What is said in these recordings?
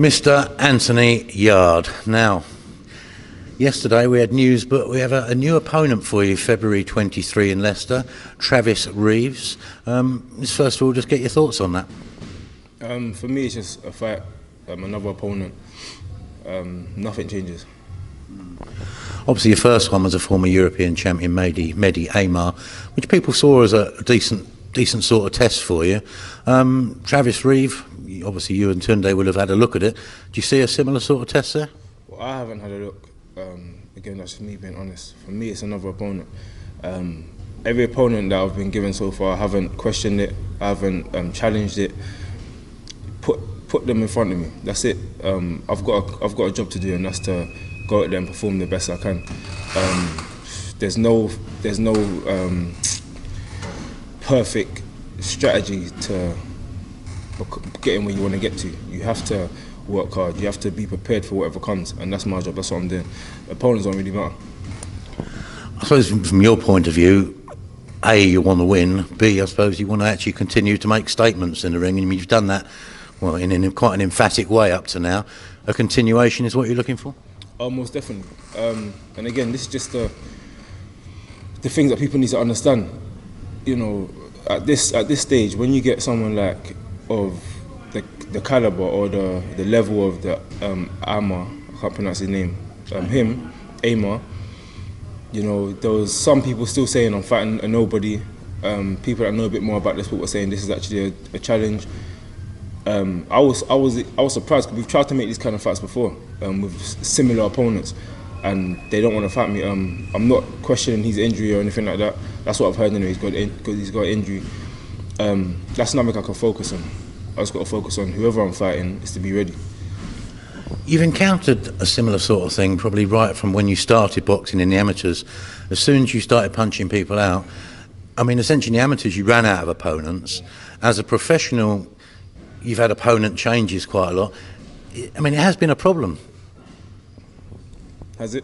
Mr. Anthony Yarde. Now, yesterday we had news, but we have a new opponent for you, February 23 in Leicester, Travis Reeves. First of all, just get your thoughts on that. For me, it's just a fight, another opponent. Nothing changes. Obviously, your first one was a former European champion, Mehdi Aimar, which people saw as a decent sort of test for you. Travis Reeves, obviously you and Tunde will have had a look at it. Do you see a similar sort of test there? Well, I haven't had a look. Again, that's just me being honest. For me, it's another opponent. Every opponent that I've been given so far, I haven't questioned it, I haven't challenged it. Put them in front of me. That's it. I've got a job to do, and that's to go out there and perform the best I can. There's no perfect strategy to getting where you want to get to. You have to work hard. You have to be prepared for whatever comes, and that's my job. That's what I'm doing. Opponents don't really matter. I suppose from your point of view, A, you want to win. B, I suppose you want to actually continue to make statements in the ring. I mean, you've done that, well, in quite an emphatic way up to now. A continuation is what you're looking for? Oh, most definitely. And again, this is just the things that people need to understand. You know, at this stage, when you get someone like of the caliber or the level of the Aimar, I can't pronounce his name, Aimar. You know, there was some people still saying I'm fighting a nobody. People that know a bit more about this sport were saying this is actually a challenge. I was surprised because we've tried to make these kind of fights before with similar opponents, and they don't want to fight me. I'm not questioning his injury or anything like that. That's what I've heard anyway. He's got an injury. That's nothing I can focus on. I just got to focus on whoever I'm fighting is to be ready. You've encountered a similar sort of thing probably right from when you started boxing in the amateurs. As soon as you started punching people out, I mean, essentially in the amateurs you ran out of opponents. As a professional, you've had opponent changes quite a lot. I mean, it has been a problem. Has it?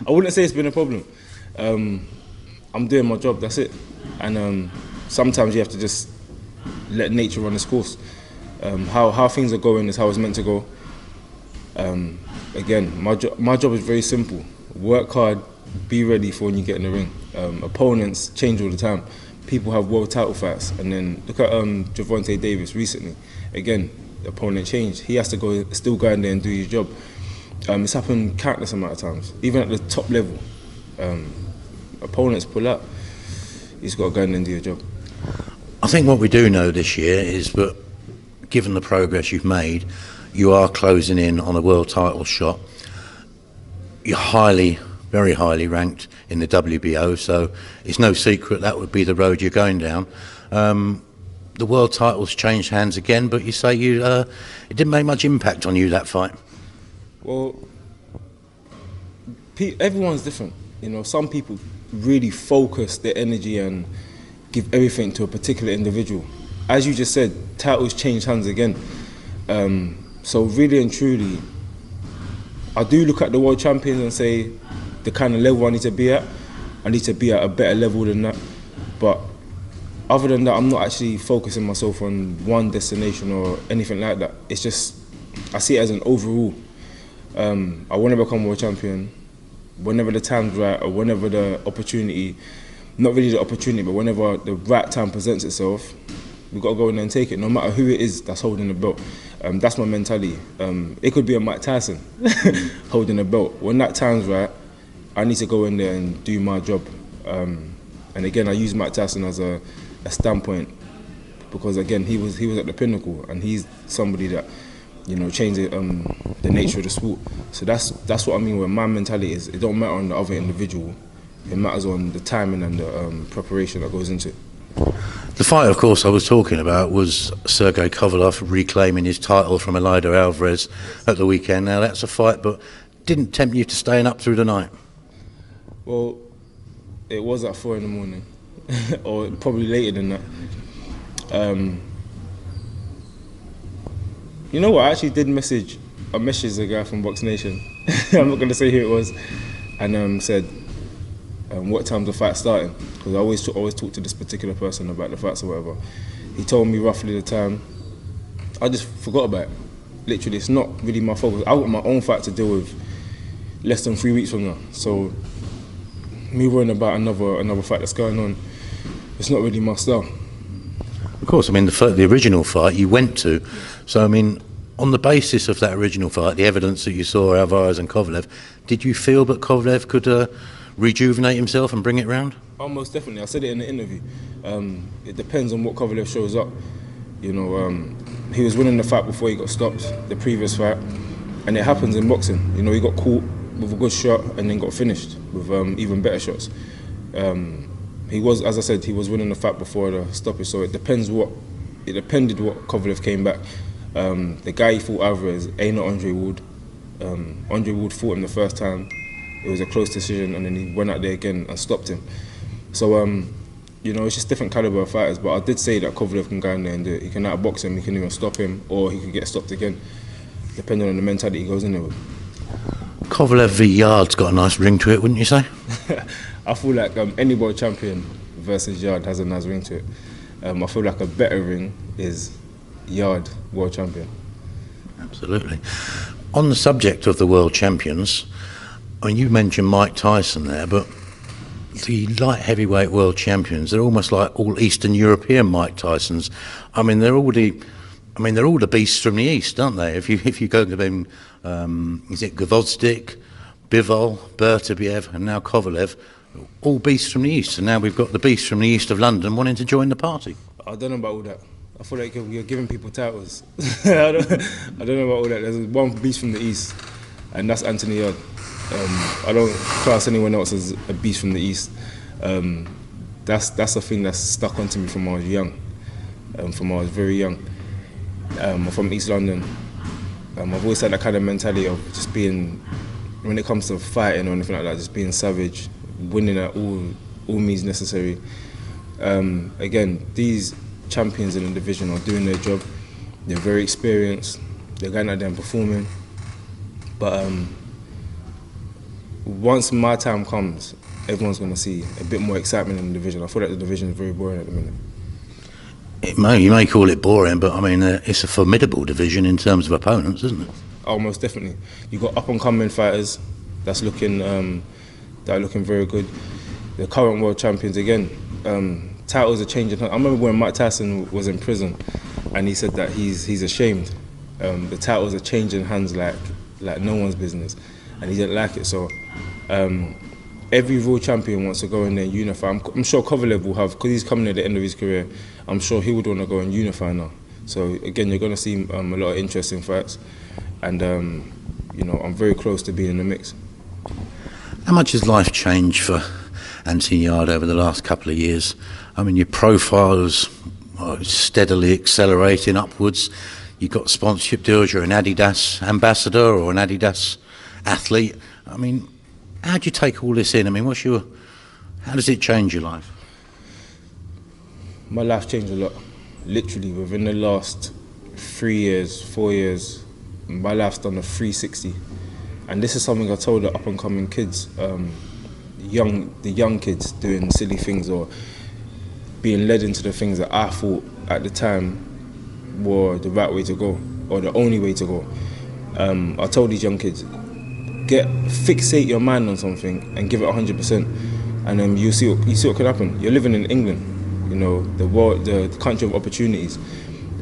I wouldn't say it's been a problem. I'm doing my job, that's it. And sometimes you have to just let nature run its course. How things are going is how it's meant to go. Again, my job is very simple. Work hard, be ready for when you get in the ring. Opponents change all the time. People have world title fights, and then look at Gervonta Davis recently. Again, the opponent changed. He has to still go in there and do his job. It's happened countless amount of times. Even at the top level, opponents pull out. You just got to go in there and do your job. I think what we do know this year is that, given the progress you've made, you are closing in on a world title shot. You're very highly ranked in the WBO, so it's no secret that would be the road you're going down. The world title's changed hands again, but you say it didn't make much impact on you, that fight. Well, everyone's different. You know, some people really focus their energy and give everything to a particular individual. As you just said, titles change hands again. So really and truly, I do look at the world champions and say the kind of level I need to be at a better level than that. But other than that, I'm not actually focusing myself on one destination or anything like that. It's just, I see it as an overall. I want to become world champion whenever the time's right, or whenever the opportunity, not really the opportunity, but whenever the right time presents itself, we've got to go in there and take it, no matter who it is that's holding the belt. That's my mentality. It could be a Mike Tyson holding the belt. When that time's right, I need to go in there and do my job. And again, I use Mike Tyson as a standpoint because again, he was at the pinnacle, and he's somebody that, you know, changed the nature of the sport. So that's what I mean. Where my mentality is, it don't matter on the other individual. It matters on the timing and the preparation that goes into it. The fight, of course, I was talking about was Sergey Kovalev reclaiming his title from Yarde Alvarez at the weekend. Now, that's a fight, but didn't tempt you to staying up through the night? Well, it was at 4 in the morning, or probably later than that. You know what? I actually did message a guy from Box Nation. I'm not going to say who it was, and said, what time's the fight starting? Because I always talk to this particular person about the fights or whatever. He told me roughly the time. I just forgot about it. Literally, it's not really my focus. I've got my own fight to deal with less than 3 weeks from now. So me worrying about another fight that's going on, it's not really my style. Of course, I mean, the original fight you went to, so I mean, on the basis of that original fight, the evidence that you saw Alvarez and Kovalev, did you feel that Kovalev could rejuvenate himself and bring it round? Oh, most definitely. I said it in the interview. It depends on what Kovalev shows up. You know, he was winning the fight before he got stopped, the previous fight, and it happens in boxing. You know, he got caught with a good shot and then got finished with even better shots. He was, as I said, he was winning the fight before the stoppage, so it depended what Kovalev came back. The guy he fought Alvarez, ain't not Andre Ward. Andre Ward fought him the first time. It was a close decision, and then he went out there again and stopped him. So, you know, it's just different caliber of fighters. But I did say that Kovalev can go in there and do it. He can outbox him, he can even stop him, or he could get stopped again, depending on the mentality he goes in there with. Kovalev v Yarde's got a nice ring to it, wouldn't you say? I feel like any world champion versus Yarde has a nice ring to it. I feel like a better ring is Yarde world champion. Absolutely. On the subject of the world champions, I mean, you mentioned Mike Tyson there, but the light heavyweight world champions, they're almost like all Eastern European Mike Tysons. I mean, they're all the beasts from the East, aren't they? If you go to them, is it Gvozdyk, Bivol, Bertabiev, and now Kovalev, all beasts from the East. And now we've got the beasts from the East of London wanting to join the party. I don't know about all that. I feel like you're giving people titles. I don't know about all that. There's one beast from the East, and that's Anthony Yarde. I don't class anyone else as a beast from the East. That's a thing that's stuck onto me from when I was young, from when I was very young. I'm from East London. I've always had that kind of mentality of just being, when it comes to fighting or anything like that, just being savage, winning at all means necessary. Again, these champions in the division are doing their job. They're very experienced. They're going out there and performing. But once my time comes, everyone's going to see a bit more excitement in the division. I feel like the division is very boring at the minute. You may call it boring, but I mean, it's a formidable division in terms of opponents, isn't it? Oh, most definitely. You've got up-and-coming fighters that's looking very good. The current world champions, again, titles are changing. I remember when Mike Tyson was in prison, and he said that he's ashamed. The titles are changing hands like no one's business, and he didn't like it. So every world champion wants to go in there and unify. I'm sure Kovalev will have, because he's coming at the end of his career, I'm sure he would want to go and unify now. So again, you're going to see a lot of interesting fights, and you know, I'm very close to being in the mix. How much has life changed for Anthony Yarde over the last couple of years? I mean, your profile's steadily accelerating upwards. You've got sponsorship deals, you're an Adidas ambassador or an Adidas athlete. I mean, how do you take all this in? I mean, how does it change your life? My life changed a lot. Literally, within the last 3 years, 4 years, my life's done a 360. And this is something I told the up-and-coming kids, the young kids doing silly things or being led into the things that I thought at the time were the right way to go, or the only way to go. I told these young kids, fixate your mind on something and give it 100%, and then you see what can happen. You're living in England, you know, the country of opportunities,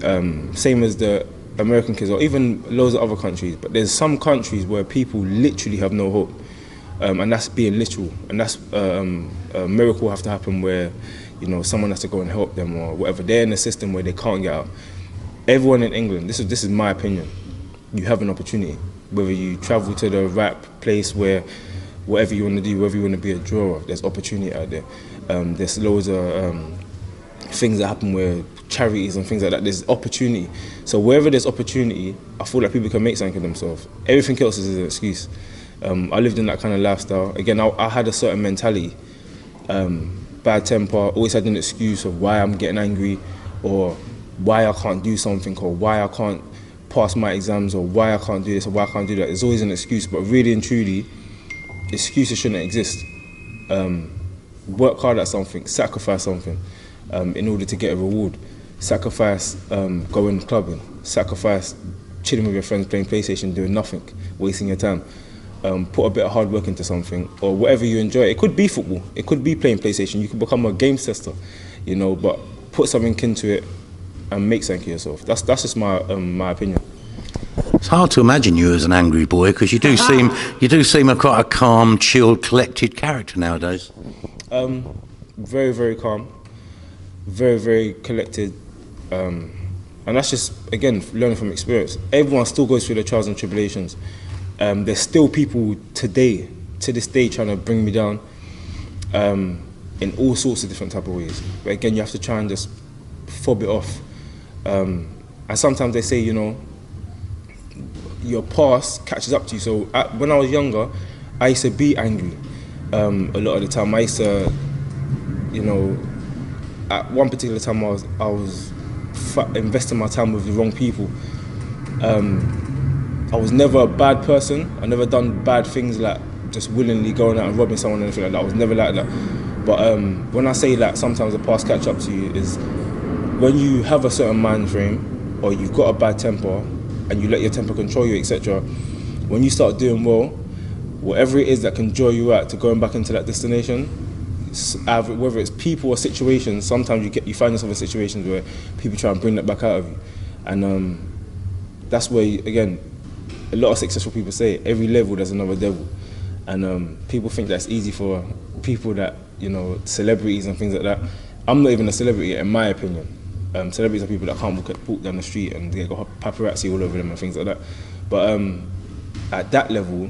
same as the American kids, or even loads of other countries. But there's some countries where people literally have no hope, and that's being literal. And that's a miracle have to happen where, you know, someone has to go and help them or whatever. They're in a system where they can't get out. Everyone in England, this is my opinion, you have an opportunity. Whether you travel to the right place where whatever you want to do, whether you want to be a drawer, there's opportunity out there. There's loads of things that happen where charities and things like that, there's opportunity. So wherever there's opportunity, I feel like people can make something of themselves. Everything else is an excuse. I lived in that kind of lifestyle. Again, I had a certain mentality, bad temper, always had an excuse of why I'm getting angry, or why I can't do something, or why I can't pass my exams, or why I can't do this, or why I can't do that. There's always an excuse, but really and truly, excuses shouldn't exist. Work hard at something, sacrifice something in order to get a reward. Sacrifice going clubbing, sacrifice chilling with your friends, playing PlayStation, doing nothing, wasting your time. Put a bit of hard work into something, or whatever you enjoy. It could be football, it could be playing PlayStation, you could become a game tester, you know, but put something into it and make something of yourself. That's just my opinion. It's hard to imagine you as an angry boy, because you do seem a quite a calm, chilled, collected character nowadays. Very, very calm, very, very collected, and that's just, again, learning from experience. Everyone still goes through the trials and tribulations. There's still people to this day, trying to bring me down in all sorts of different type of ways. But again, you have to try and just fob it off. And sometimes they say, you know, your past catches up to you. So when I was younger, I used to be angry a lot of the time. I used to, you know, at one particular time I was investing my time with the wrong people. I was never a bad person. I never done bad things, like just willingly going out and robbing someone or anything like that. I was never like that. But when I say that sometimes the past catch up to you, is when you have a certain mind frame, or you've got a bad temper and you let your temper control you, etc. When you start doing well, whatever it is that can draw you out to going back into that destination, whether it's people or situations, sometimes you find yourself in situations where people try and bring that back out of you. And that's where, again, a lot of successful people say, every level there's another devil. And people think that's easy for people that, you know, celebrities and things like that. I'm not even a celebrity, in my opinion. Celebrities are people that can't walk down the street and they got paparazzi all over them and things like that. But at that level,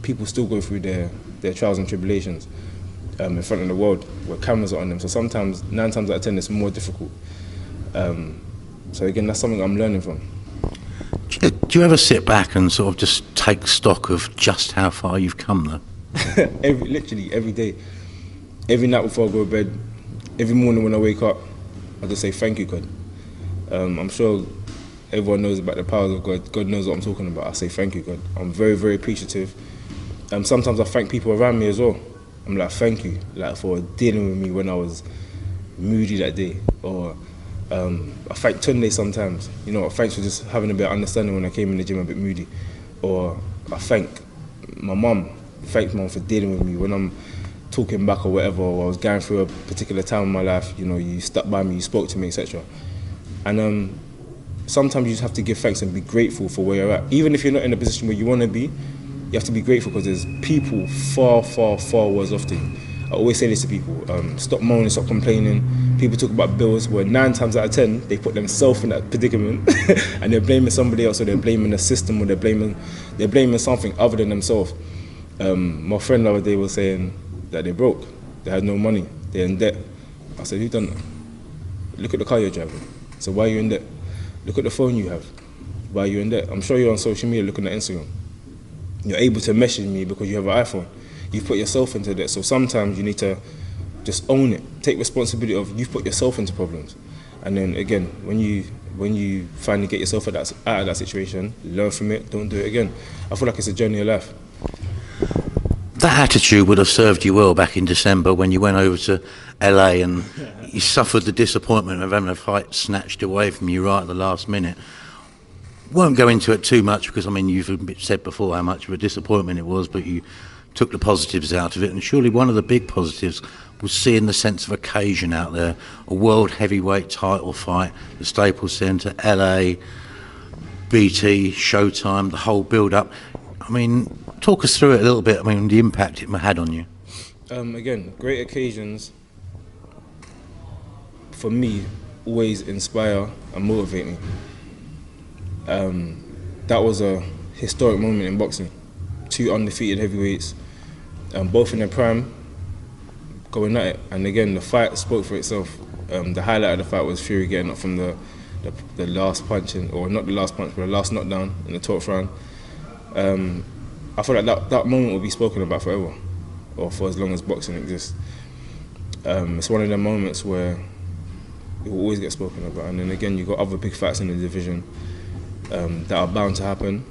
people still go through their trials and tribulations in front of the world, where cameras are on them. So sometimes, 9 times out of 10, it's more difficult. So again, that's something I'm learning from. Do you ever sit back and sort of just take stock of just how far you've come, though? Literally every day, every night before I go to bed, every morning when I wake up, I just say thank you, God. I'm sure everyone knows about the powers of God. God knows what I'm talking about. I say thank you, God. I'm very, very appreciative. Sometimes I thank people around me as well. I'm like, thank you, like, for dealing with me when I was moody that day. Or I thank Tunde sometimes. You know, thanks for just having a bit of understanding when I came in the gym a bit moody. Or I thank my mum. Thank mum for dealing with me when I'm talking back or whatever, or I was going through a particular time in my life. You know, you stuck by me, you spoke to me, etc. And sometimes you just have to give thanks and be grateful for where you're at. Even if you're not in a position where you want to be, you have to be grateful, because there's people far, far, far worse off to you. I always say this to people, stop moaning, stop complaining. People talk about bills, where 9 times out of 10, they put themselves in that predicament and they're blaming somebody else, or they're blaming the system, or they're blaming something other than themselves. My friend the other day was saying that they broke, they had no money, they're in debt. I said, who done that? Look at the car you're driving. So why are you in debt? Look at the phone you have. Why are you in debt? I'm sure you're on social media looking at Instagram. You're able to message me because you have an iPhone. You've put yourself into debt. So sometimes you need to just own it. Take responsibility of you've put yourself into problems. And then again, when you finally get yourself out of that situation, learn from it, don't do it again. I feel like it's a journey of life. That attitude would have served you well back in December when you went over to LA and you suffered the disappointment of having a fight snatched away from you right at the last minute. Won't go into it too much, because I mean, you've said before how much of a disappointment it was, but you took the positives out of it, and surely one of the big positives was seeing the sense of occasion out there. A world heavyweight title fight, the Staples Centre, LA, BT, Showtime, the whole build-up. I mean, talk us through it a little bit. I mean, the impact it had on you. Again, great occasions for me always inspire and motivate me. That was a historic moment in boxing. 2 undefeated heavyweights, both in their prime, going at it. And again, the fight spoke for itself. The highlight of the fight was Fury getting up from the last punch, or not the last punch, but the last knockdown in the 12th round. I feel like that moment will be spoken about forever, or for as long as boxing exists. It's one of the moments where it will always get spoken about. And then again, you've got other big fights in the division that are bound to happen.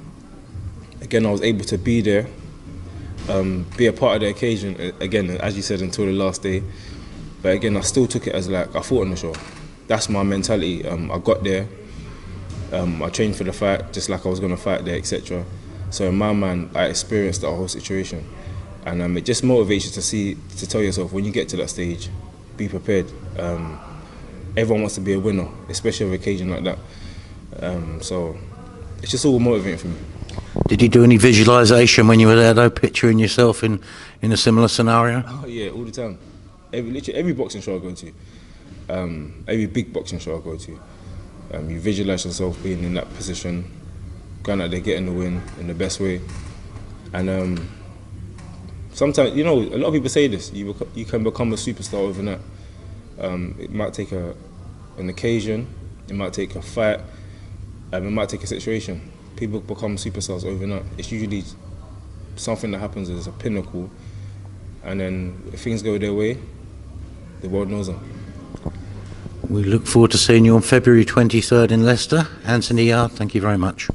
Again, I was able to be there, be a part of the occasion, again, as you said, until the last day. But again, I still took it as like, I fought on the show. That's my mentality. I got there, I trained for the fight just like I was going to fight there, etc. So in my mind, I experienced that whole situation, and it just motivates you to tell yourself when you get to that stage, be prepared. Everyone wants to be a winner, especially on an occasion like that. So it's just all motivating for me. Did you do any visualisation when you were there, though, picturing yourself in a similar scenario? Oh yeah, all the time. Literally every boxing show I go to, every big boxing show I go to, you visualise yourself being in that position, going out there getting the win in the best way. And sometimes, you know, a lot of people say this, you can become a superstar overnight. It might take an occasion, it might take a fight, it might take a situation. People become superstars overnight. It's usually something that happens as a pinnacle, and then if things go their way, the world knows them. We look forward to seeing you on February 23rd in Leicester. Anthony Yarde, thank you very much.